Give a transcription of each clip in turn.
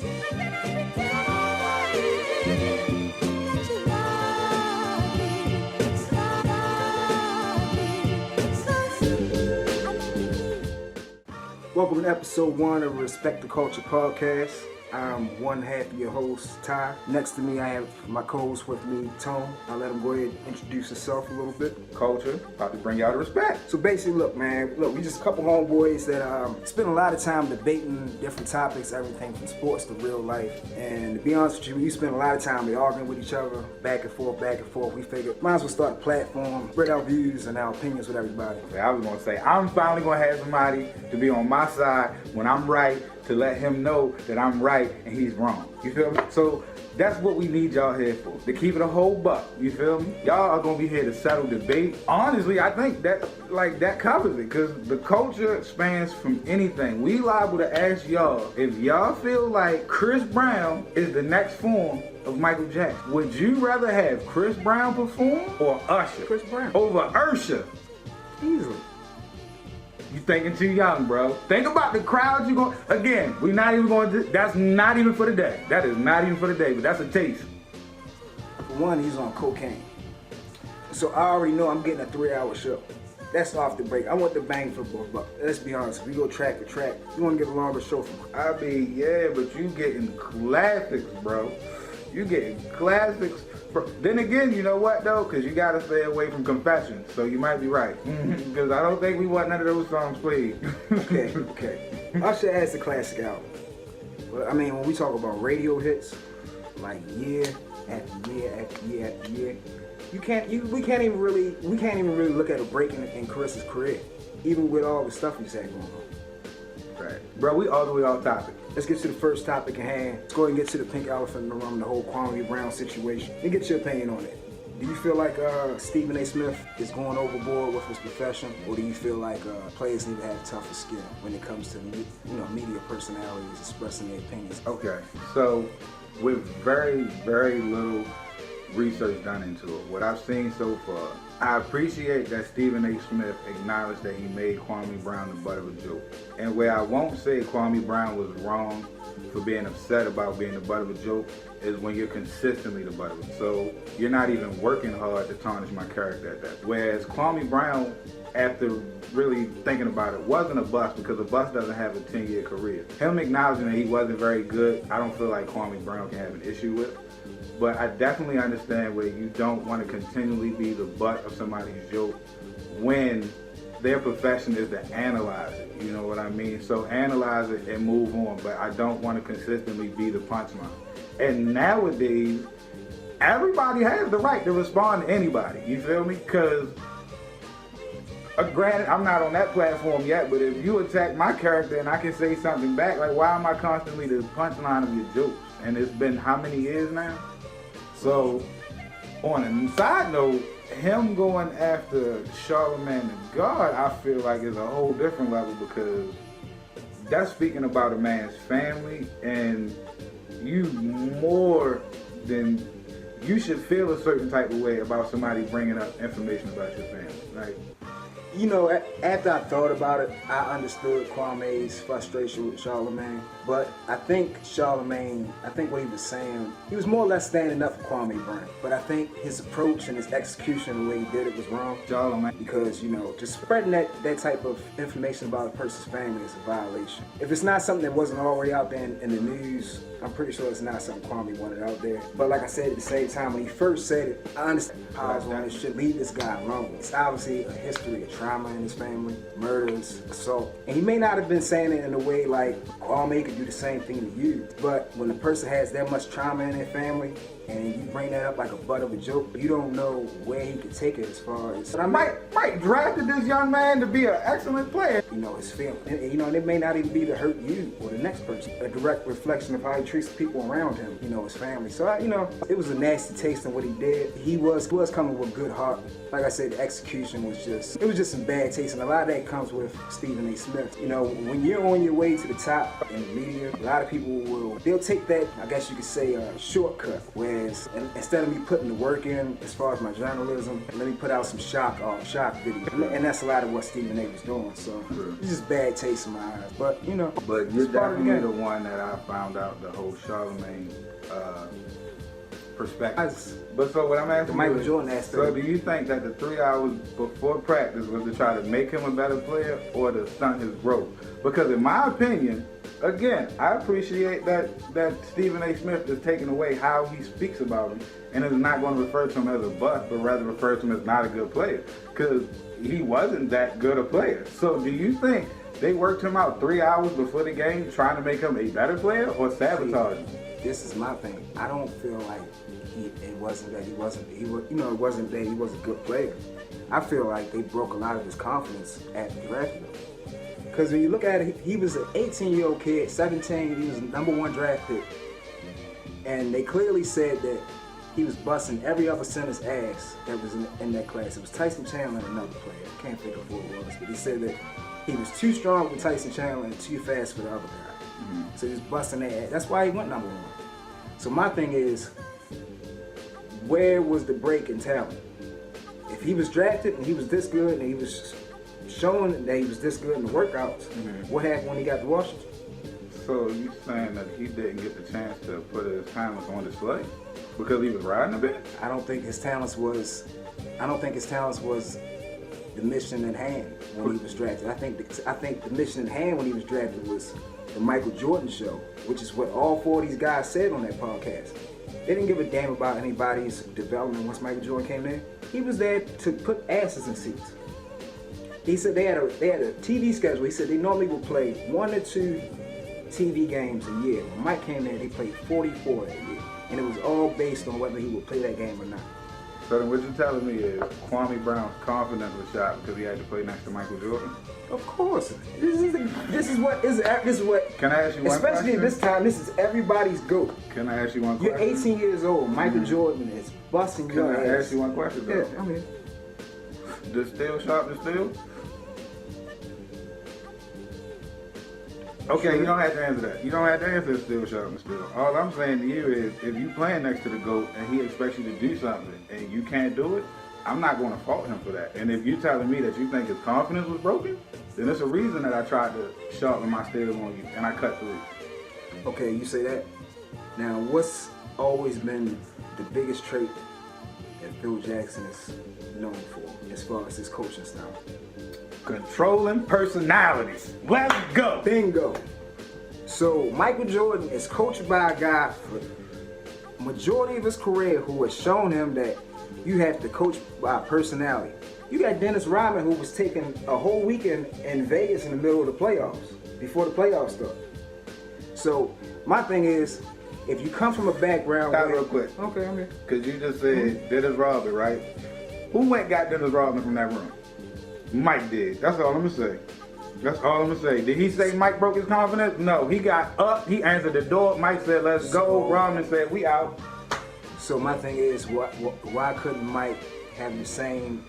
Welcome to episode 1 of Respect the Culture podcast. I'm one half of your host, Ty. Next to me, I have my co-host with me, Tone. I'll let him go ahead and introduce himself a little bit. Culture, about to bring y'all the respect. So basically, look, we just a couple homeboys that spend a lot of time debating different topics, everything from sports to real life. And to be honest with you, we spend a lot of time arguing with each other, back and forth. We figured, might as well start a platform, spread our views and our opinions with everybody. I was going to say, I'm finally going to have somebody to be on my side when I'm right, to let him know that I'm right and he's wrong. You feel me? So that's what we need y'all here for, to keep it a whole buck. You feel me? Y'all are gonna be here to settle debate. Honestly, I think that covers it, because the culture spans from anything. We liable to ask y'all if y'all feel like Chris Brown is the next form of Michael Jackson. Would you rather have Chris Brown perform or Usher? Chris Brown. Over Usher. Easily. You thinking too young, bro. Think about the crowd you going. Again, we not even going to. That's not even for the day. That is not even for the day, but that's a taste. For one, he's on cocaine. So I already know I'm getting a 3-hour show. That's off the break. I want the bang for buck. Let's be honest. If we go track to track, you want to get a longer show from him. I mean, yeah, but you getting classics, bro. You getting classics. Then again, you know what though? Because you gotta stay away from Confessions, so you might be right. Because I don't think we want none of those songs played. Okay. Usher has the classic album. But I mean, when we talk about radio hits, like year after year after year after year, we can't even really look at a break in Chris's career, even with all the stuff he's had going on. Right. Bro, we all the way off topic. Let's get to the first topic at hand. Let's go ahead and get to the pink elephant in the room, the whole Kwame Brown situation. And get your opinion on it. Do you feel like Stephen A. Smith is going overboard with his profession, or do you feel like players need to have tougher skin when it comes to media personalities expressing their opinions? Okay, so with very, very little research done into it, what I've seen so far, I appreciate that Stephen A. Smith acknowledged that he made Kwame Brown the butt of a joke. And where I won't say Kwame Brown was wrong for being upset about being the butt of a joke is when you're consistently the butt of it. So you're not even working hard to tarnish my character at that. Whereas Kwame Brown, after really thinking about it, wasn't a bust, because a bust doesn't have a 10-year career. Him acknowledging that he wasn't very good, I don't feel like Kwame Brown can have an issue with. But I definitely understand where you don't want to continually be the butt of somebody's joke when their profession is to analyze it. You know what I mean? So analyze it and move on. But I don't want to consistently be the punchline. And nowadays, everybody has the right to respond to anybody. You feel me? Because granted, I'm not on that platform yet, but if you attack my character and I can say something back, like, why am I constantly the punchline of your jokes? And it's been how many years now? So, on a side note, him going after Charlamagne the God, I feel like is a whole different level, because that's speaking about a man's family, and you should feel a certain type of way about somebody bringing up information about your family, right? You know, after I thought about it, I understood Kwame's frustration with Charlamagne. But I think what he was saying, he was more or less standing up for Kwame Brown. But I think his approach and his execution, the way he did it, was wrong. Charlamagne. Because, just spreading that type of information about a person's family is a violation. If it's not something that wasn't already out there in the news, I'm pretty sure it's not something Kwame wanted out there. But like I said, at the same time, when he first said it, I understand pause on it should leave this guy alone. It's obviously a history of trauma in his family, murders, assault. And he may not have been saying it in a way like Kwame could do the same thing to you. But when a person has that much trauma in their family, and you bring that up like a butt of a joke, you don't know where he could take it as far as... Mike drafted this young man to be an excellent player. His feeling. And it may not even be to hurt you or the next person. A direct reflection of how he treats the people around him, his family. So, it was a nasty taste in what he did. He was coming with good heart. Like I said, the execution was just some bad taste. And a lot of that comes with Stephen A. Smith. When you're on your way to the top in the media, a lot of people they'll take that, I guess you could say, shortcut. Whereas instead of me putting the work in as far as my journalism, let me put out some shock video. And that's a lot of what Stephen A. was doing. So true. It's just bad taste in my eyes. But you know, But you're it's part of the definitely the game. one that I found out the whole Charlemagne perspective. That's- But so what I'm asking The Michael you is, Jordan aspect. so do you think that the 3 hours before practice was to try to make him a better player or to stunt his growth? Because in my opinion, again, I appreciate that Stephen A. Smith is taking away how he speaks about him and is not going to refer to him as a bust, but rather refer to him as not a good player. Because he wasn't that good a player. So do you think they worked him out 3 hours before the game trying to make him a better player or sabotage him? This is my thing. I don't feel like it wasn't that he wasn't a good player. I feel like they broke a lot of his confidence after drafting him. Because when you look at it, he was an 18-year-old kid, 17, he was the #1 draft pick. And they clearly said that he was busting every other center's ass that was in that class. It was Tyson Chandler and another player. I can't think of who it was, but he said that he was too strong for Tyson Chandler and too fast for the other guy. So he was busting that ass. That's why he went #1. So my thing is, where was the break in talent? If he was drafted and he was this good and he was showing that he was this good in the workouts, what happened when he got to Washington? So you saying that he didn't get the chance to put his talents on display because he was riding a bit? I don't think his talents was the mission at hand when he was drafted. I think the mission at hand when he was drafted was the Michael Jordan show, which is what all 4 of these guys said on that podcast. They didn't give a damn about anybody's development once Michael Jordan came in. He was there to put asses in seats. He said they had a TV schedule. He said they normally would play 1 or 2 TV games a year. When Mike came in, they played 44 that year. And it was all based on whether he would play that game or not. So then what you're telling me is Kwame Brown's confidence was shot because he had to play next to Michael Jordan? Of course. This is what Can I ask you one especially question? at this time, this is everybody's GOAT. Can I ask you one You're question? 18 years old. Michael Jordan is busting Can your I ass. ask you one question though? Yeah, I mean, Does steel sharpen steel? Okay, you don't have to answer that. You don't have to answer steel sharpen steel. All I'm saying to you is if you playing next to the GOAT and he expects you to do something and you can't do it, I'm not going to fault him for that. And if you're telling me that you think his confidence was broken, then it's a reason that I tried to sharpen my steel on you and I cut through. okay, you say that. Now, what's always been the biggest trait that Phil Jackson is known for as far as his coaching style? Controlling personalities. Let's go. Bingo. So Michael Jordan is coached by a guy for majority of his career who has shown him that you have to coach by personality. You got Dennis Rodman who was taking a whole weekend in Vegas in the middle of the playoffs, before the playoffs started. So my thing is, if you come from a background Stop where- real quick. Okay, I'm here. Because you just said Dennis Rodman, right? Who went and got Dennis Rodman from that room? Mike did. That's all I'm going to say. That's all I'm going to say. Did he say Mike broke his confidence? No. He got up. He answered the door. Mike said, let's go. Rodman said, we out. So my thing is, why couldn't Mike have the same?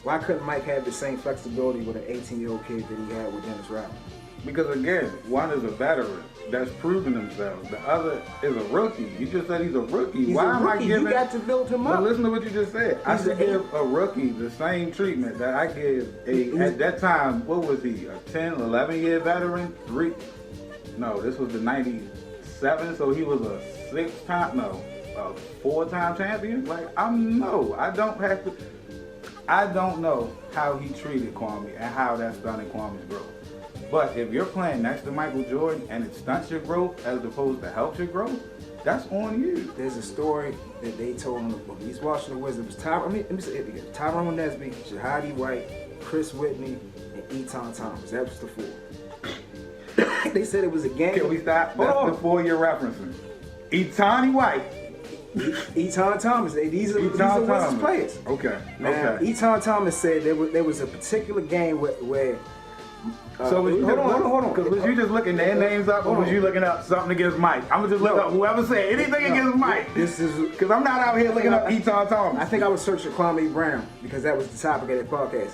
Why couldn't Mike have the same flexibility with an 18-year-old kid that he had with Dennis Rodman? Because again, one is a veteran that's proven themselves. The other is a rookie. You just said he's a rookie. He's Why a am I rookie. giving? You got to build him But up. listen to what you just said. I He's should a- give a rookie the same treatment that I give at that time, what was he, a 10, 11-year veteran? This was the 97, so he was a 4-time champion? Like, I don't know how he treated Kwame and how that's done in Kwame's growth. But if you're playing next to Michael Jordan and it stunts your growth as opposed to helps your growth, that's on you. There's a story that they told him when he's watching the Wizards. It was let me say it again. Tyrone Nesby, Shahadi White, Chris Whitney, and Eton Thomas. That was the 4. They said it was a game. Can we stop? Hold That's on. the 4 you're referencing. Etani White. Eton Thomas. These are Wizards Thomas. players. Okay. Now, Okay. Eton Thomas said there was a particular game where So was you hold on. Because was you just looking their names up, or was you looking up something against Mike? I'm gonna just look up whoever said anything against Mike. This is Because I'm not out here looking up Eton I Thomas. think I was searching Kwame Brown because that was the topic of that podcast.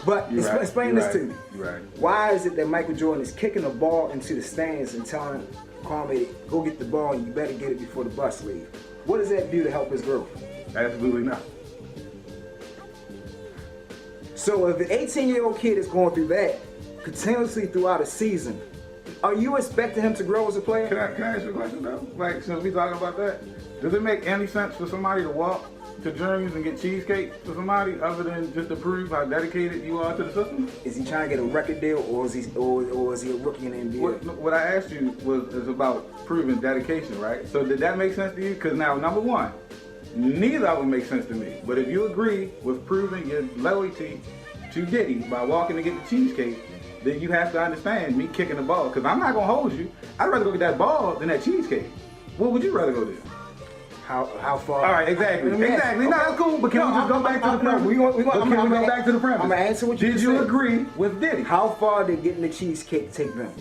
But You're right. explain You're this to me. You're right. Why is it that Michael Jordan is kicking the ball into the stands and telling Kwame, go get the ball and you better get it before the bus leaves? What does that do to help his growth? Absolutely not. So if the 18-year-old kid is going through that, continuously throughout a season, are you expecting him to grow as a player? Can I ask you a question though? Like, since we talking about that, does it make any sense for somebody to walk to Journeys and get cheesecake for somebody other than just to prove how dedicated you are to the system? Is he trying to get a record deal, or is he a rookie in the NBA? What I asked you is about proving dedication, right? So did that make sense to you? Because now, number one, neither of them make sense to me. But if you agree with proving your loyalty to Diddy by walking to get the cheesecake, then you have to understand me kicking the ball. Because I'm not going to hold you. I'd rather go get that ball than that cheesecake. What would you rather go do? How far? All right, exactly. Exactly. No, that's cool. But can we just go back to the premise? We go back to the premise? I'm going to answer what you Did you agree with Diddy? How far did getting the cheesecake take them?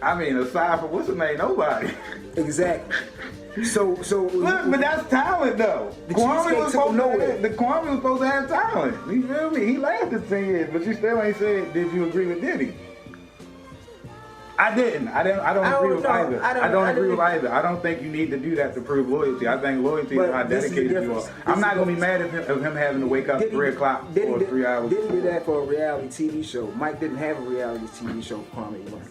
I mean, aside from what's his name, nobody. Exactly. So look, but that's talent though. Kwame was supposed to have talent. You feel me? He lasted 10 years, but you still ain't said, did you agree with Diddy? I didn't. I don't agree with either. I don't agree with either. I don't think you need to do that to prove loyalty. I think loyalty is how dedicated you are. I'm not gonna be mad at him having to wake up at 3 o'clock or 3 hours. Diddy did that for a reality TV show. Mike didn't have a reality TV show for Kwame Brown.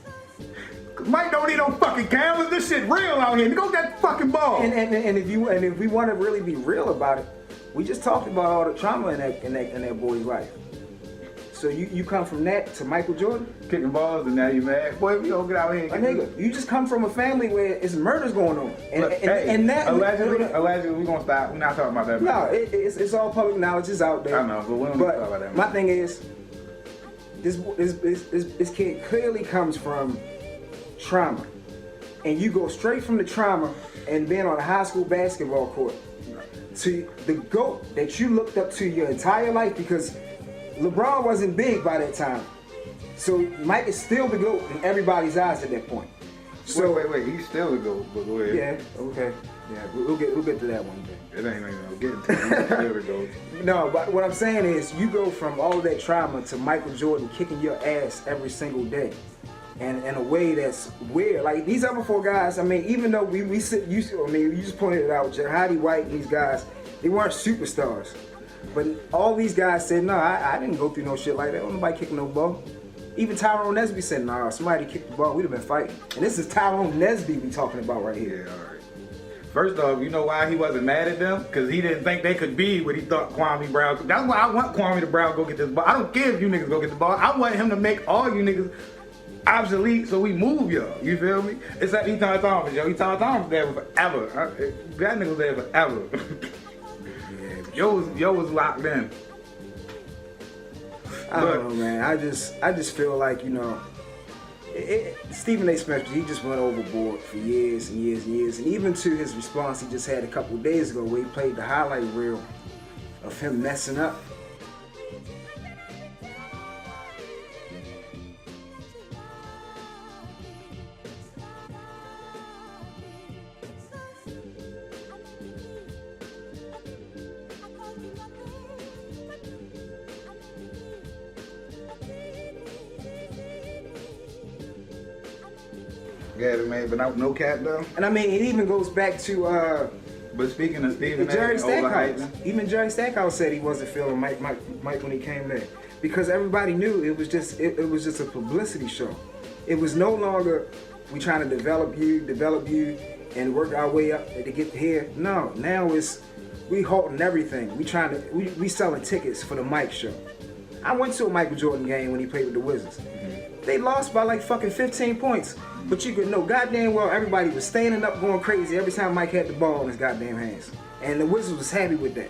Mike don't need no fucking cameras. This shit real out here. Go get that fucking ball. And if we want to really be real about it, we just talked about all the trauma in that boy's life. So you come from that to Michael Jordan, kicking balls, and now you mad. Boy, if you don't get out here, nigga, you just come from a family where it's murders going on, and that allegedly we gonna stop. We're not talking about that. No, it's all public knowledge. It's out there. I know, but we don't talk about that. My thing is, this kid clearly comes from trauma, and you go straight from the trauma and being on a high school basketball court to the GOAT that you looked up to your entire life, because LeBron wasn't big by that time. So Mike is still the GOAT in everybody's eyes at that point. So wait, he's still the GOAT, but go ahead. Yeah, okay. Yeah, we'll get to that one day. It ain't even no getting to it. He's still the GOAT. No, but what I'm saying is you go from all that trauma to Michael Jordan kicking your ass every single day. And in a way that's weird. Like these other 4 guys, I mean, even though you just pointed it out, Jahadi White and these guys, they weren't superstars. But all these guys said, no, I didn't go through no shit like that. Don't nobody kicking no ball. Even Tyrone Nesby said, nah, somebody kicked the ball, we'd have been fighting. And this is Tyrone Nesby we talking about right here. Yeah, all right. First off, you know why he wasn't mad at them? Because he didn't think they could be what he thought Kwame Brown could. That's why I want Kwame Brown to go get this ball. I don't care if you niggas go get the ball. I want him to make all you niggas obsolete so we move y'all. You feel me? It's like Eton Thomas, yo. Eton Thomas there forever. That nigga was there forever. Yo was locked in. I don't know, man. I just feel like, you know, Stephen A. Smith, he just went overboard for years and years and years. And even to his response he just had a couple of days ago where he played the highlight reel of him messing up. Yeah, man, but no cap though. And I mean, it even goes back to but speaking of Stephen A. Jerry Stackhouse. Even Jerry Stackhouse said he wasn't feeling Mike when he came there, because everybody knew it was just a publicity show. It was no longer we trying to develop you, and work our way up to get here. No, now it's we halting everything. We selling tickets for the Mike show. I went to a Michael Jordan game when he played with the Wizards. Mm-hmm. They lost by like fucking 15 points. But you could know goddamn well everybody was standing up going crazy every time Mike had the ball in his goddamn hands. And the Wizards was happy with that.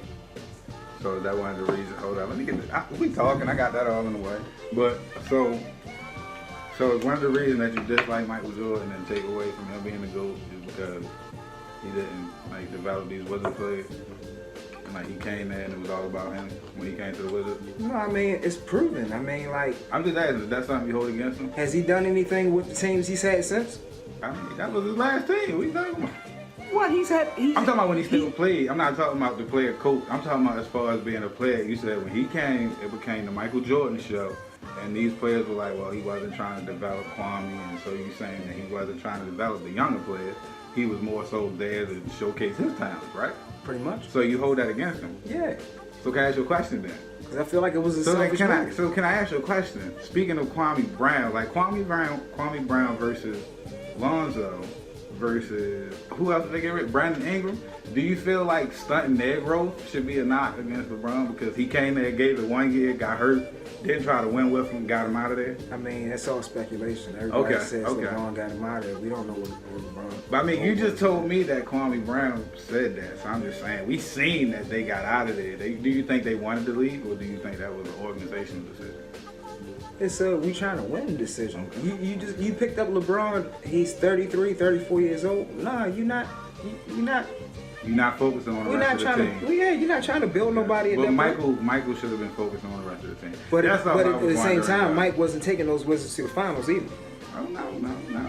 So that one of the reasons, hold on, let me get this. We talking, I got that all in the way. But so it's one of the reasons that you dislike Michael Jordan and take away from him being the GOAT is because he didn't like develop these Wizard players. And like he came there and it was all about him when he came to the Wizards. No, I mean, it's proven. I mean, like, I'm just asking, is that something you hold against him? Has he done anything with the teams he's had since? I mean, that was his last team. What you talking about? What he's had? I'm talking about when he still played. I'm not talking about the player coach. I'm talking about as far as being a player. You said when he came, it became the Michael Jordan show. And these players were like, well, he wasn't trying to develop Kwame. And so you're saying that he wasn't trying to develop the younger players. He was more so there to showcase his talents, right? Pretty much. So you hold that against him? Yeah. So can I ask you a question then? Because I feel like it was a So selfish move. can I ask you a question? Speaking of Kwame Brown, like Kwame Brown versus Lonzo versus who else did they get rid? Brandon Ingram. Do you feel like stunting their growth should be a knock against LeBron because he came there, gave it 1 year, got hurt, didn't try to win with him, got him out of there? I mean, that's all speculation. Everybody says okay. LeBron got him out of there. We don't know what LeBron. But I mean, you just told me that Kwame Brown said that, so I'm just saying we seen that they got out of there. Do you think they wanted to leave, or do you think that was an organizational decision? It's we trying to win decision. You picked up LeBron. He's 33, 34 years old. Nah, you're not. You're not focusing on the rest of the team. You're not trying to build nobody. But at that point. Michael should have been focused on the rest of the team. But at the same time, about. Mike wasn't taking those Wizards to the finals either. Oh, no.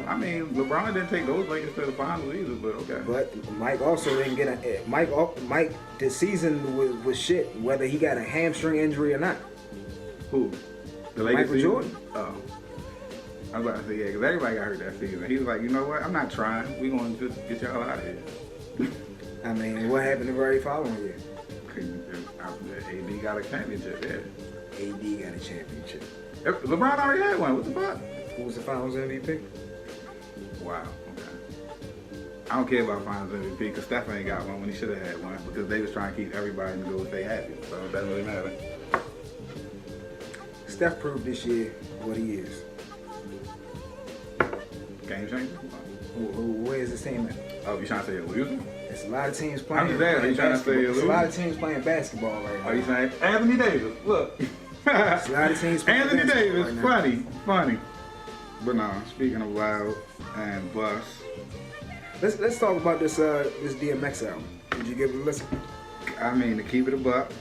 I mean, LeBron didn't take those Lakers to the finals either, but okay. But Mike also didn't get a Mike. This season was shit, whether he got a hamstring injury or not. Who? The Lakers Michael Jordan. Oh. I was about to say, yeah, because everybody got hurt that season. He was like, you know what? I'm not trying. We're going to just get y'all out of here. I mean, what happened the very following year? AD got a championship, yeah. AD got a championship. LeBron already had one. What the fuck? Who was the finals MVP? Wow, okay. I don't care about finals MVP because Steph ain't got one when he should have had one because they was trying to keep everybody in the Golden State happy. So it doesn't really matter. Steph proved this year what he is. Game changer? Where is this team at? Oh, you trying to say a loser? It's a lot of teams playing. I'm just asking. You trying to say a It's loser? a lot of teams playing basketball right now. Are you saying Anthony Davis? Look. It's a lot of teams playing Anthony basketball Davis, right now. funny. But no, speaking of Wild and Bus, Let's talk about this DMX album. Did you give it a listen? I mean, to keep it a buck,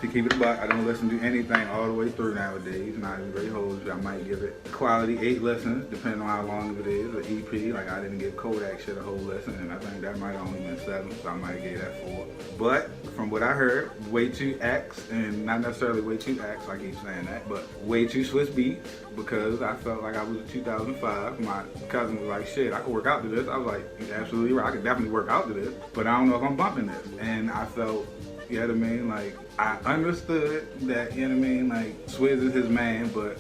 I don't listen to anything all the way through nowadays. Not even very hold you. I might give it quality 8 listens, depending on how long it is, an EP. Like I didn't give Kodak shit a whole listen, and I think that might have only been 7, so I might give that 4. But from what I heard, Way Too X, and not necessarily Way Too X, I keep saying that, but Way Too Swiss Beats, because I felt like I was in 2005. My cousin was like, shit, I could work out to this. I was like, you're absolutely right. I could definitely work out to this, but I don't know if I'm bumping this. And I felt, you know what I mean? Like, I understood that, you know what I mean? Like, Swizz is his man, but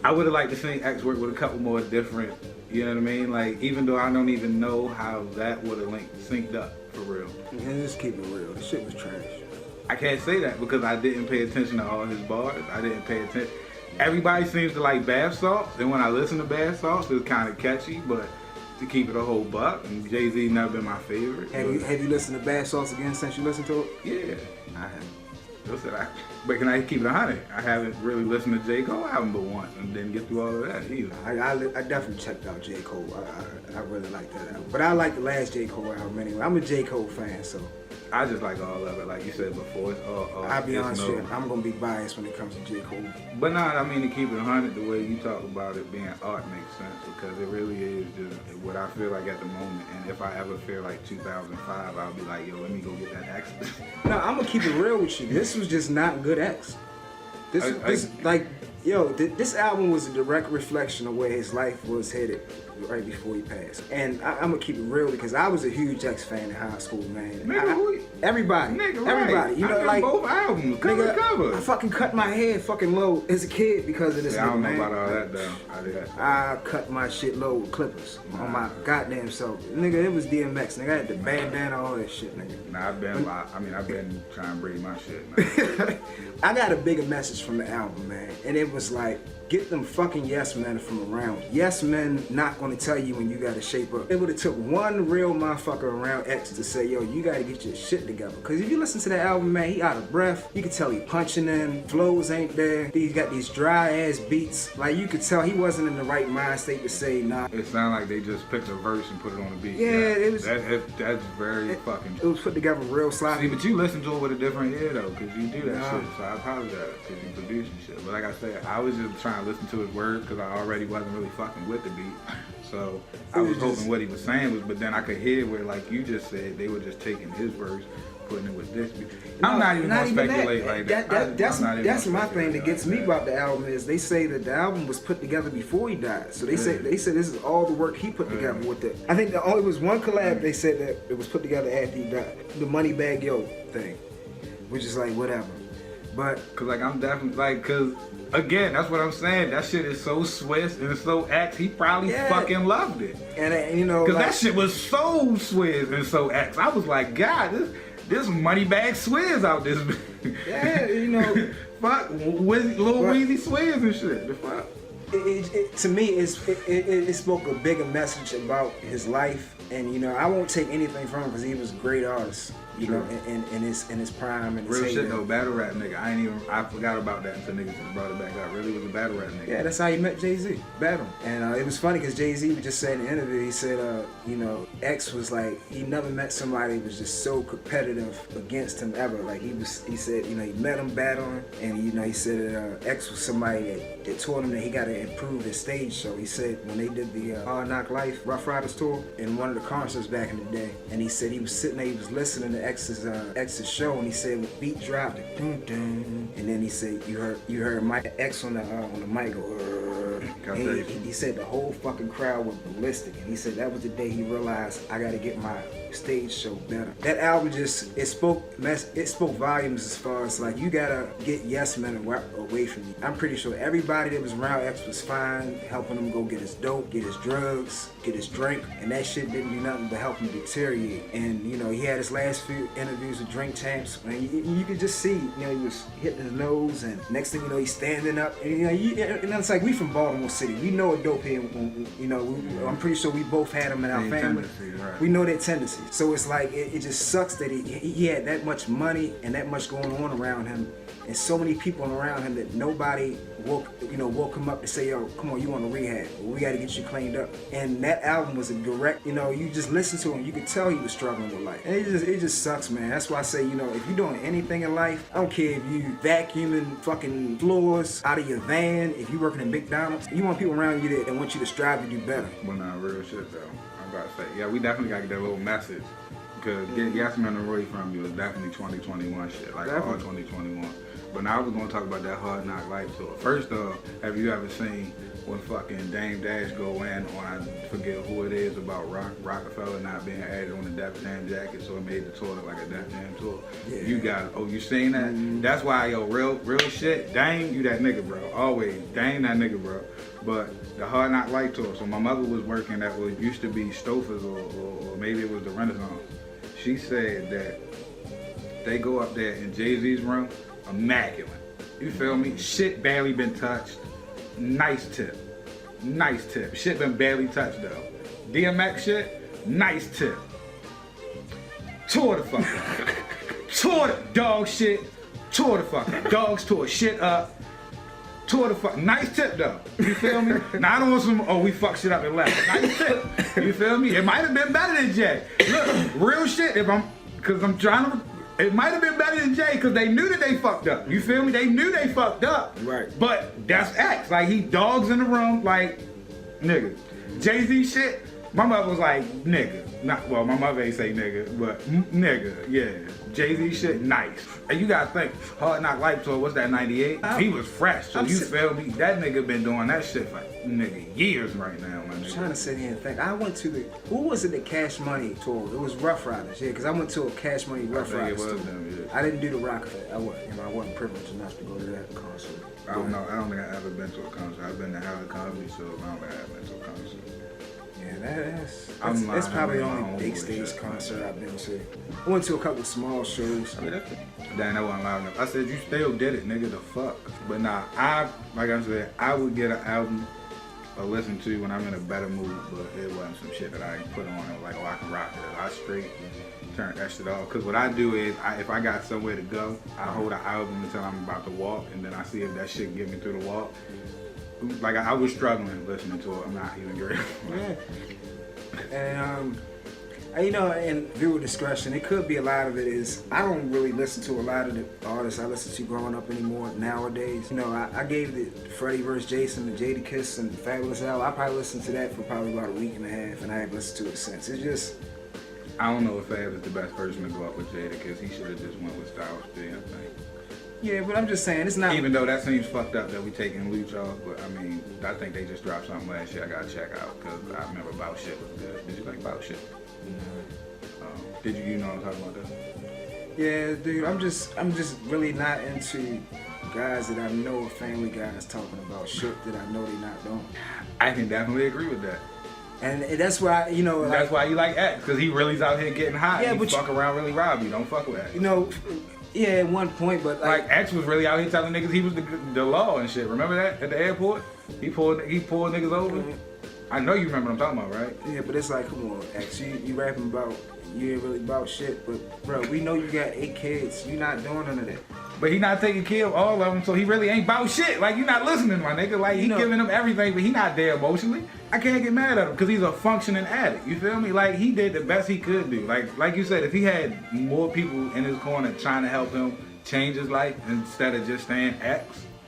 I would have liked to see X work with a couple more different, you know what I mean? Like, even though I don't even know how that would have synced up, for real. Man, just keep it real. This shit was trash. I can't say that because I didn't pay attention to all his bars. I didn't pay attention. Everybody seems to like Bath Salts, and when I listen to Bath Salts, it's kind of catchy, but to keep it a whole buck, and Jay-Z never been my favorite. Have you listened to Bath Salts again since you listened to it? Yeah. I haven't. But can I keep it 100? I haven't really listened to J. Cole album but once and didn't get through all of that either. I definitely checked out J. Cole. I really like that album. But I like the last J. Cole album anyway. I'm a J. Cole fan, so. I just like all of it, like you said before. It's all I'll be honest with you, I'm going to be biased when it comes to J. Cole. But no, I mean, to keep it 100, the way you talk about it being art makes sense because it really is just what I feel like at the moment. And if I ever feel like 2005, I'll be like, yo, let me go get that X. No, I'm going to keep it real with you. This was just not good X. This album was a direct reflection of where his life was headed right before he passed. And I'm gonna keep it real because I was a huge X fan in high school, man. Everybody. Right. You know, I like both albums, cover to cover. I fucking cut my hair fucking low as a kid because of this. I don't know man. about all that though. I did. I cut my shit low with clippers on my goddamn self. Nigga, it was DMX. Nigga, I had the bandana, all that shit, nigga. Nah, I've been trying to braid my shit, man. I got a bigger message from the album, man. And it was like, get them fucking yes men from around. Yes men not gonna tell you when you gotta shape up. It would've took one real motherfucker around X to say, yo, you gotta get your shit together. Cause if you listen to that album, man, he out of breath. You can tell he punching in, flows ain't there. He's got these dry ass beats. Like you could tell he wasn't in the right mind state to say nah. It sounded like they just picked a verse and put it on the beat. Yeah, it was. That's very fucking. It was put together real sloppy. See, but you listen to it with a different ear though, cause you do that shit. So I apologize, cause you produce and shit. But like I said, I was just trying to listen to his words because I already wasn't really fucking with the beat. So I was hoping what he was saying was, but then I could hear where, like you just said, they were just taking his verse, putting it with this beat. I'm not even gonna speculate like that. That's my thing that gets me about the album is they say that the album was put together before he died. So they said this is all the work he put together with it. I think there only was one collab they said that it was put together after he died. The Moneybagg Yo thing, which is like whatever. But Cause like I'm definitely like, cause again, that's what I'm saying. That shit is so Swiss and so X. He probably fucking loved it. And you know, Cause like, that shit was so Swizz and so X. I was like, God, this money bag Swizz out this. yeah, you know, Fuck, Lil Weezy Swizz and shit. The fuck. To me, it spoke a bigger message about his life, and you know, I won't take anything from him because he was a great artist, you know, in his prime and his Real shit heyday. though, battle rap nigga. I forgot about that until niggas just brought it back up. Really was a battle rap nigga. Yeah, that's how he met Jay-Z, battle. And it was funny because Jay-Z just said in the interview, he said, you know, X was like, he never met somebody who was just so competitive against him ever. Like he said, you know, he met him battling, and you know, he said X was somebody that taught him that he got to improve his stage show. He said when they did the Hard Knock Life Rough Riders tour in one of the concerts back in the day, and he said he was sitting there, he was listening to X's show, and he said when the beat dropped, it, dun, dun, and then he said you heard Mike X on the mic go. He said the whole fucking crowd went ballistic, and he said that was the day he realized I got to get my stage show better. That album just it spoke volumes as far as like you gotta get Yes Men away from you. I'm pretty sure everybody that was around X was fine, helping him go get his dope, get his drugs, get his drink, and that shit didn't do nothing but help him deteriorate. And you know, he had his last few interviews with Drink Champs, and you could just see, you know, he was hitting his nose, and next thing you know, he's standing up, and you know, it's like we from Baltimore City, we know a dope head. You know, I'm pretty sure we both had them in our family. Right. We know their tendencies. So it's like it just sucks that he had that much money and that much going on around him, and so many people around him that nobody woke him up to say, yo, come on, you want to rehab? We got to get you cleaned up. And that album was a direct, you know, you just listen to him, you could tell he was struggling with life. And it just sucks, man. That's why I say, you know, if you're doing anything in life, I don't care if you vacuuming fucking floors out of your van, if you working in McDonald's, you want people around you that want you to strive to do better. Well, nah, real shit though. I'm about to say, yeah, we definitely gotta get that little message. Because get Yes Men away from you is definitely 2021 shit, like all 2021. But now I was gonna talk about that Hard Knock Life tour. First off, have you ever seen when fucking Dame Dash go in on, I forget who it is, about Rockefeller not being added on the Def Jam jacket, so it made the tour look like a Def Jam tour? Yeah. You got, you seen that? Mm-hmm. That's why, yo, real shit, Dame, you that nigga, bro. Always, Dame that nigga, bro. But the Hard Knock Life tour, so my mother was working at what used to be Stouffer's or maybe it was the Renaissance. She said that they go up there in Jay-Z's room, immaculate. You feel me? Shit barely been touched. Nice tip. Nice tip. Shit been barely touched though. DMX shit, nice tip. Tore the fuck up. Tore the dog shit. Tore the fuck up. Dogs tore shit up. Tore the fuck. Nice tip though. You feel me? Now I don't want some, we fuck shit up and left. Nice tip. You feel me? It might have been better than Jay. Look, real shit, it might have been better than Jay because they knew that they fucked up. You feel me? They knew they fucked up. Right. But that's X. Like, he dogs in the room, like, nigga. Jay-Z shit, my mother was like, nigga. Well, my mother ain't say nigga, but nigga, yeah. Jay-Z shit, nice. And you gotta think, Hard Knock Life tour, what's that, 98? He was fresh, so you feel me? That nigga been doing that shit for, nigga, years right now, my nigga. I'm trying to sit here and think. I went to who was it, the Cash Money tour? It was Rough Riders, yeah, because I went to a Cash Money Rough Riders tour. Them, yeah. I didn't do the Rockefeller. I wasn't privileged enough to go to that concert. I don't know. I don't think I've ever been to a concert. I've been to Howard Comedy Show. I don't think I've been to a concert. Yeah, that's probably the only big stage concert I've been to. I went to a couple small shows. Damn, that wasn't loud enough. I said, you still did it, nigga, the fuck. But nah, like I said, I would get an album or listen to when I'm in a better mood, but it wasn't some shit that I put on and like, I can rock it. I straight turn that shit off. Cause what I do is, if I got somewhere to go, I hold an album until I'm about to walk, and then I see if that shit can get me through the walk. Like, I was struggling listening to it. I'm not even great. Yeah. And you know, and viewer discretion, it could be a lot of it is, I don't really listen to a lot of the artists I listen to growing up anymore nowadays. You know, I gave the Freddie vs. Jason, the Jadakiss, and the Fabulous Al, I probably listened to that for probably about a week and a half, and I haven't listened to it since. It's just, I don't know if Fab is the best person to go up with Jadakiss. He should have just went with Styles P, I think. yeah, but I'm just saying, it's not... Even though that seems fucked up that we taking Luch off, but I mean, I think they just dropped something last year I gotta check out, because I remember Bout Shit was good. Did you like Bout Shit? No. Did you know what I'm talking about that? Yeah, dude, I'm just really not into guys that I know are family guys talking about shit that I know they not doing. I can definitely agree with that. And that's why, you know, That's why you like X, because he really's out here getting hot. Yeah, He but fuck around, really rob you. Don't fuck with X. you know, yeah, at one point, but Like X was really out here telling niggas he was the law and shit. Remember that at the airport? He pulled niggas over. Mhm. I know you remember what I'm talking about, right? yeah, but it's like, come on, X, you rapping about, you ain't really about shit, but bro, we know you got 8 kids, you not doing none of that. But he not taking care of all of them, so he really ain't about shit. Like, you not listening, my nigga. Like, he You know- giving them everything, but he not there emotionally. I can't get mad at him because he's a functioning addict. You feel me? Like, he did the best he could do. Like you said, if he had more people in his corner trying to help him change his life instead of just saying X,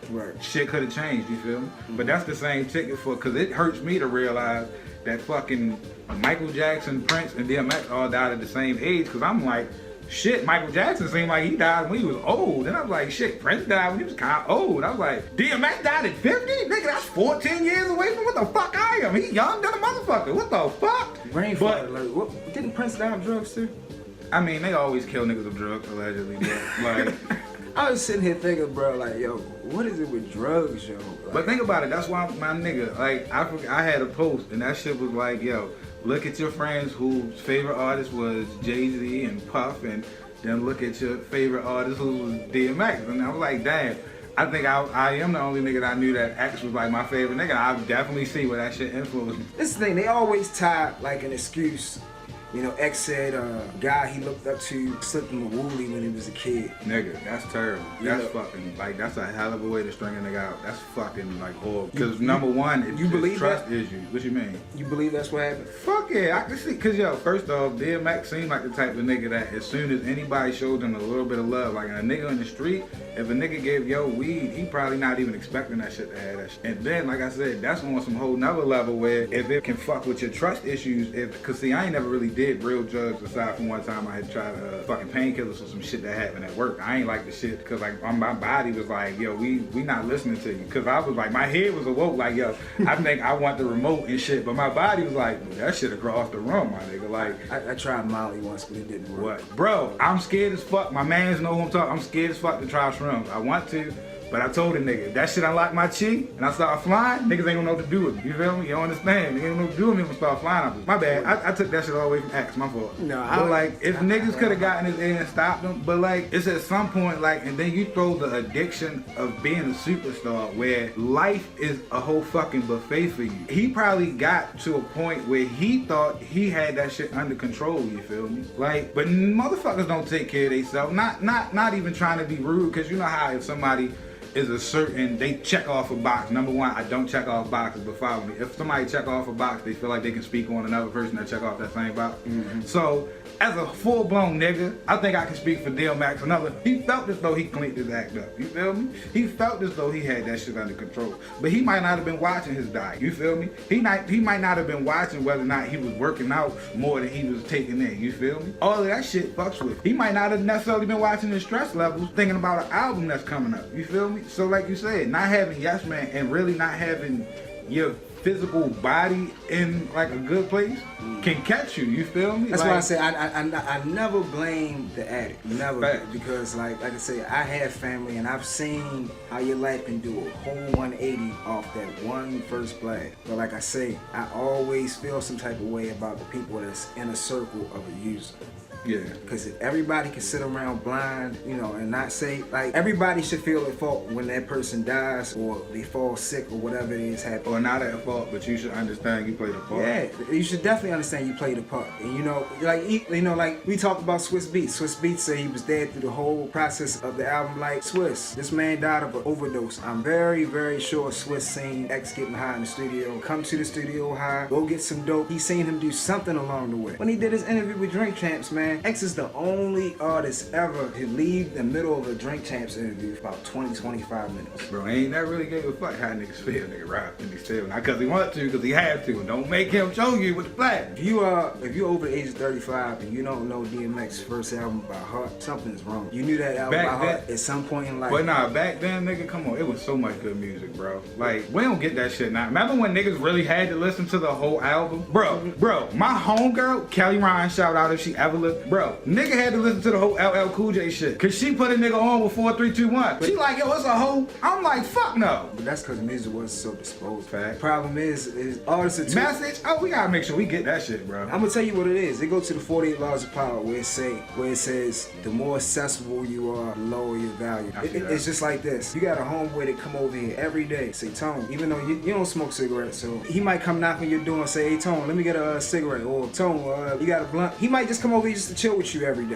Right. shit could have changed, you feel me? But that's the same ticket for, because it hurts me to realize that fucking Michael Jackson, Prince, and DMX all died at the same age, because I'm like, shit, Michael Jackson seemed like he died when he was old. And I was like, shit, Prince died when he was kind of old. I was like, DMX died at 50? Nigga, that's 14 years away from what the fuck I am. He young than a motherfucker. What the fuck? Brain But- fart alert. What, didn't Prince die of drugs too? I mean, they always kill niggas of drugs, allegedly. But, like, I was sitting here thinking, bro, like, yo, what is it with drugs, yo? Like, but think about it. That's why my nigga, like, I had a post, and that shit was like, yo, look at your friends whose favorite artist was Jay-Z and Puff, and then look at your favorite artist who was DMX. And I was like, damn, I think I am the only nigga that I knew that X was like my favorite nigga. I definitely see where that shit influenced me. this is the thing, they always tie like an excuse. You know, X said guy he looked up to slipped him a wooly when he was a kid. Nigga, that's terrible. You That's know- fucking, like, that's a hell of a way to string a nigga out. That's fucking, like, horrible. Because number one, it's you believe trust that? issues. What you mean? You believe that's what happened? Fuck yeah, I can see. Cause yo, first off, DMX seemed like the type of nigga that as soon as anybody showed him a little bit of love, like a nigga in the street, if a nigga gave yo weed, he probably not even expecting that shit to have that shit. And then, like I said, that's on some whole nother level where if it can fuck with your trust issues, cause see, I ain't never really did real drugs aside from one time I had tried fucking painkillers or some shit that happened at work. I ain't like the shit cause like my body was like, yo, we not listening to you. Cause I was like, my head was awoke like, yo, I think I want the remote and shit, but my body was like, well, that shit across the room, my nigga. Like, I tried Molly once, but it didn't work. what? Bro, I'm scared as fuck. My mans know who I'm talking. I'm scared as fuck to try shrooms. I want to, but I told the nigga, if that shit unlock my chi and I start flying, niggas ain't gonna know what to do with me. You feel me? You don't understand? Niggas ain't gonna know what to do with me when I start flying. My bad. I took that shit all the way from X. My fault. No, but like, if niggas could have gotten his ear and stopped them, but like, it's at some point, like, and then you throw the addiction of being a superstar where life is a whole fucking buffet for you. He probably got to a point where he thought he had that shit under control, you feel me? Like, but motherfuckers don't take care of themselves. Not even trying to be rude, cause you know how if somebody is a certain, they check off a box. Number one, I don't check off boxes, but follow me. If somebody check off a box, they feel like they can speak on another person that check off that same box. So, as a full-blown nigga, I think I can speak for DMX. Another, he felt as though he cleaned his act up. You feel me? He felt as though he had that shit under control. But he might not have been watching his diet. You feel me? He might not have been watching whether or not he was working out more than he was taking in. You feel me? All of that shit fucks with. He might not have necessarily been watching his stress levels, thinking about an album that's coming up. You feel me? So like you said, not having Yes Man and really not having your physical body in like a good place can catch you. You feel me? That's like, why I say I never blame the addict. Never. Facts. Because like I say, I have family and I've seen how your life can do a whole 180 off that one first blast. But like I say, I always feel some type of way about the people that's in a circle of a user. Yeah. Because if everybody can sit around blind, you know, and not say, like, everybody should feel at fault when that person dies or they fall sick or whatever it is happening. Or not at fault, but you should understand you played a part. Yeah, you should definitely understand you played a part. And you know, like we talked about Swiss Beats. Swiss Beats said he was dead through the whole process of the album. Like Swiss, this man died of an overdose. I'm very, very sure Swiss seen X getting high in the studio, come to the studio high, go get some dope. He seen him do something along the way. When he did his interview with Drink Champs, man, X is the only artist ever to leave the middle of a Drink Champs interview for about 20-25 minutes. Bro, ain't that really gave a fuck how niggas feel, nigga. Rap and he still not because he want to, because he have to. And don't make him show you with the flag. If you're over the age of 35 and you don't know DMX's first album by heart, something's wrong. You knew that album Back by heart then- at some point in life. But nah, back then, nigga, come on, it was so much good music, bro. Like, we don't get that shit now. Remember when niggas really had to listen to the whole album? Bro, my homegirl, Kelly Ryan, shout out if she ever lived, Bro, nigga had to listen to the whole LL Cool J shit. Cause she put a nigga on with 4, 3, 2, 1. She like, yo, it's a hoe. I'm like, fuck no. But that's because music wasn't so disposed. Fact. Problem is artists are too... Message? Oh, we gotta make sure we get that shit, bro. I'm gonna tell you what it is. It goes to the 48 laws of power where it says the more accessible you are, the lower your value. It's just like this. You got a homeboy that come over here every day, say, Tone, even though you don't smoke cigarettes, so he might come knock on your door and say, hey Tone, let me get a cigarette, or Tone, you got a blunt. He might just come over here just to chill with you every day.